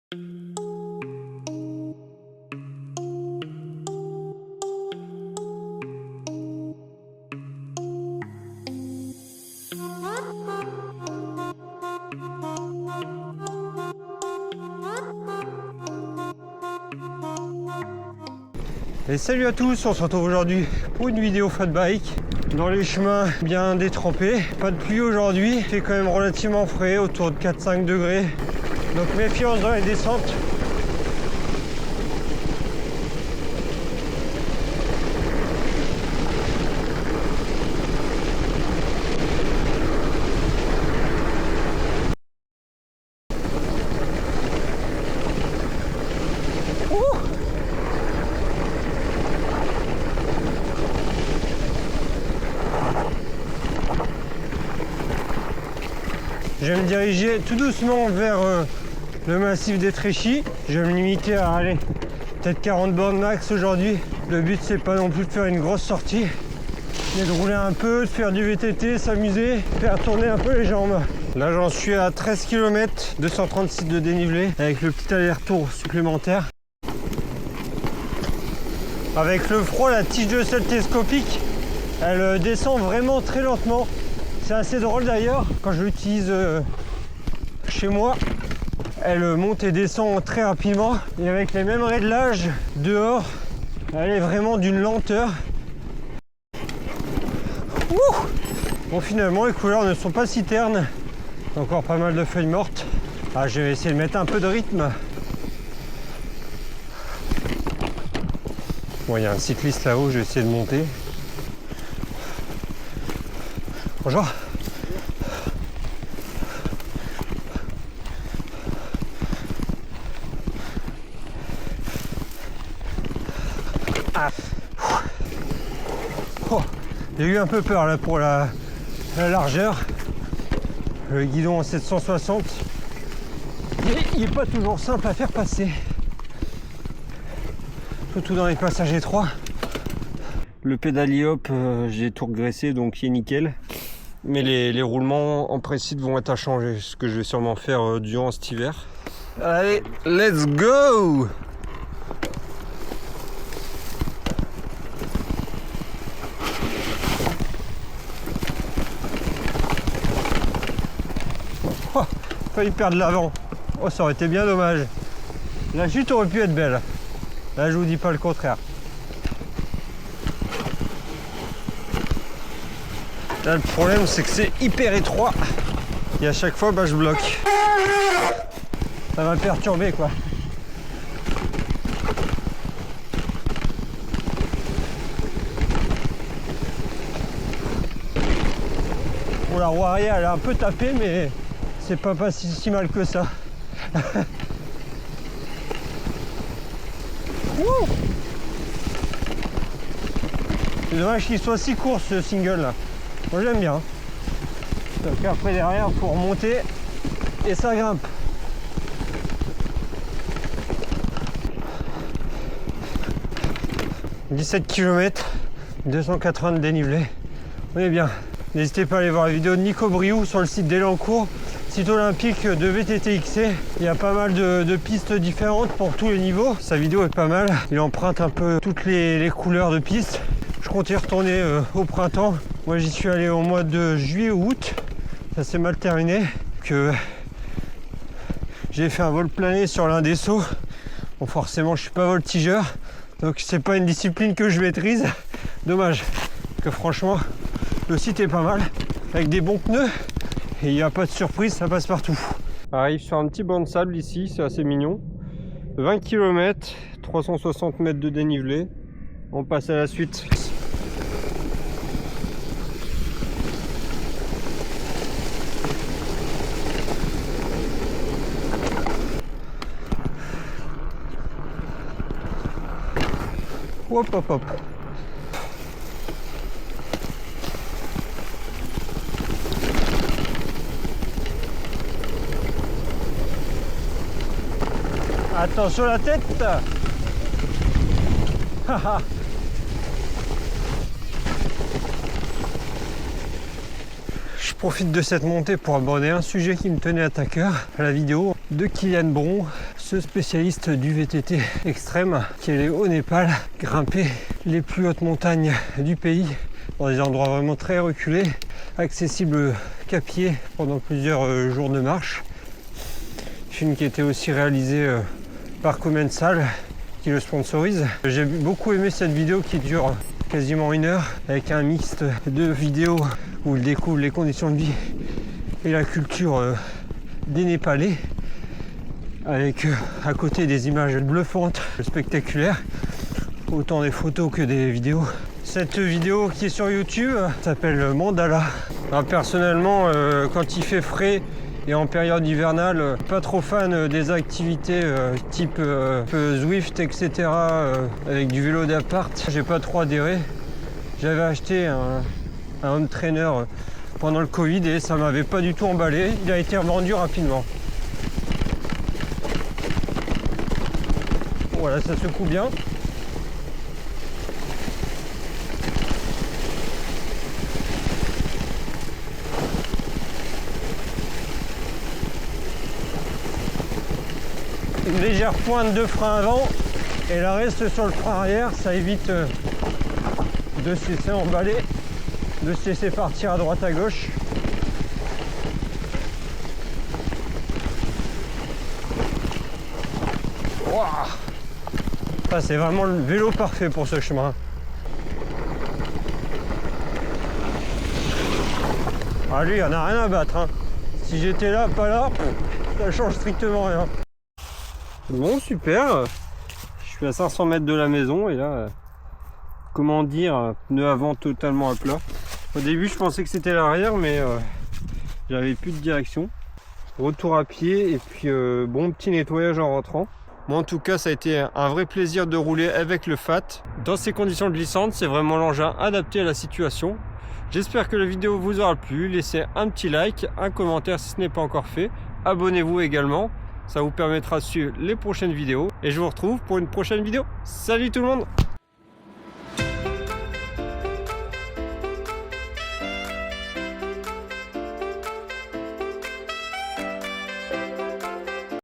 Et salut à tous, on se retrouve aujourd'hui pour une vidéo fat bike dans les chemins bien détrempés. Pas de pluie aujourd'hui, il fait quand même relativement frais, autour de 4-5 degrés. Donc méfiance dans les descentes. Je vais me diriger tout doucement vers le massif d'Étréchy. Je vais me limiter à aller peut-être 40 bornes max aujourd'hui. Le but c'est pas non plus de faire une grosse sortie, mais de rouler un peu, de faire du VTT, s'amuser, faire tourner un peu les jambes. Là j'en suis à 13 km, 236 de dénivelé, avec le petit aller-retour supplémentaire. Avec le froid, la tige de sel télescopique, elle descend vraiment très lentement. C'est assez drôle d'ailleurs, quand je l'utilise chez moi, elle monte et descend très rapidement. Et avec les mêmes réglages dehors, elle est vraiment d'une lenteur. Ouh, bon, finalement les couleurs ne sont pas si ternes. Encore pas mal de feuilles mortes. Ah, je vais essayer de mettre un peu de rythme. Bon, il y a un cycliste là-haut, je vais essayer de monter. Bonjour. Ah. Oh, j'ai eu un peu peur là pour la largeur. Le guidon en 760. Il n'est pas toujours simple à faire passer. Surtout dans les passages étroits. Le pédalier hop, j'ai tout regraissé donc il est nickel. Mais les roulements en précide vont être à changer, ce que je vais sûrement faire durant cet hiver. Allez, let's go! Oh, failli perdre l'avant. Oh, ça aurait été bien dommage. La chute aurait pu être belle. Là, je vous dis pas le contraire. Là, le problème, c'est que c'est hyper étroit. Et à chaque fois, je bloque. Ça va perturber, quoi. Bon, la roue arrière, elle est un peu tapée, mais c'est pas si mal que ça. C'est dommage qu'il soit si court, ce single là. Moi j'aime bien. Donc après derrière pour remonter et ça grimpe. « 17 km, 280 de dénivelé. On est bien. N'hésitez pas à aller voir la vidéo de Nico Briou sur le site d'Elancourt, site olympique de VTT XC. Il y a pas mal de pistes différentes pour tous les niveaux. Sa vidéo est pas mal. Il emprunte un peu toutes les couleurs de pistes. Je compte y retourner au printemps. Moi j'y suis allé au mois de juillet ou août. Ça s'est mal terminé. J'ai fait un vol plané sur l'un des sauts. Bon, forcément je suis pas voltigeur. Donc c'est pas une discipline que je maîtrise. Dommage. Parce que franchement le site est pas mal. Avec des bons pneus. Et il n'y a pas de surprise, ça passe partout. On arrive sur un petit banc de sable ici, c'est assez mignon. 20 km, 360 mètres de dénivelé. On passe à la suite. Hop hop hop. Attention la tête. Je profite de cette montée pour aborder un sujet qui me tenait à cœur, la vidéo de Kylian Bron ce spécialiste du VTT extrême qui est allé au Népal grimper les plus hautes montagnes du pays dans des endroits vraiment très reculés, accessibles qu'à pied pendant plusieurs jours de marche. Film qui était aussi réalisé par Commensal qui le sponsorise. J'ai beaucoup aimé cette vidéo qui dure quasiment 1 heure avec un mixte de vidéos où il découvre les conditions de vie et la culture des Népalais avec à côté des images bluffantes, spectaculaires, autant des photos que des vidéos. Cette vidéo qui est sur YouTube s'appelle Mandala. Alors, personnellement, quand il fait frais et en période hivernale, pas trop fan des activités type Zwift, etc. Avec du vélo d'appart, j'ai pas trop adhéré. J'avais acheté un home trainer pendant le Covid et ça m'avait pas du tout emballé. Il a été revendu rapidement. Voilà, ça secoue bien. Une légère pointe de frein avant et la reste sur le frein arrière, ça évite de se laisser emballer, de se laisser partir à droite à gauche. Wow, ça c'est vraiment le vélo parfait pour ce chemin. Ah lui, il en a rien à battre, hein. Si j'étais là, pas là, ça change strictement rien. Bon, super. Je suis à 500 mètres de la maison et là, comment dire, pneu avant totalement à plat. Au début, je pensais que c'était l'arrière, mais j'avais plus de direction. Retour à pied et puis bon petit nettoyage en rentrant. Moi, en tout cas, ça a été un vrai plaisir de rouler avec le FAT. Dans ces conditions glissantes, c'est vraiment l'engin adapté à la situation. J'espère que la vidéo vous aura plu. Laissez un petit like, un commentaire si ce n'est pas encore fait. Abonnez-vous également. Ça vous permettra de suivre les prochaines vidéos. Et je vous retrouve pour une prochaine vidéo. Salut tout le monde!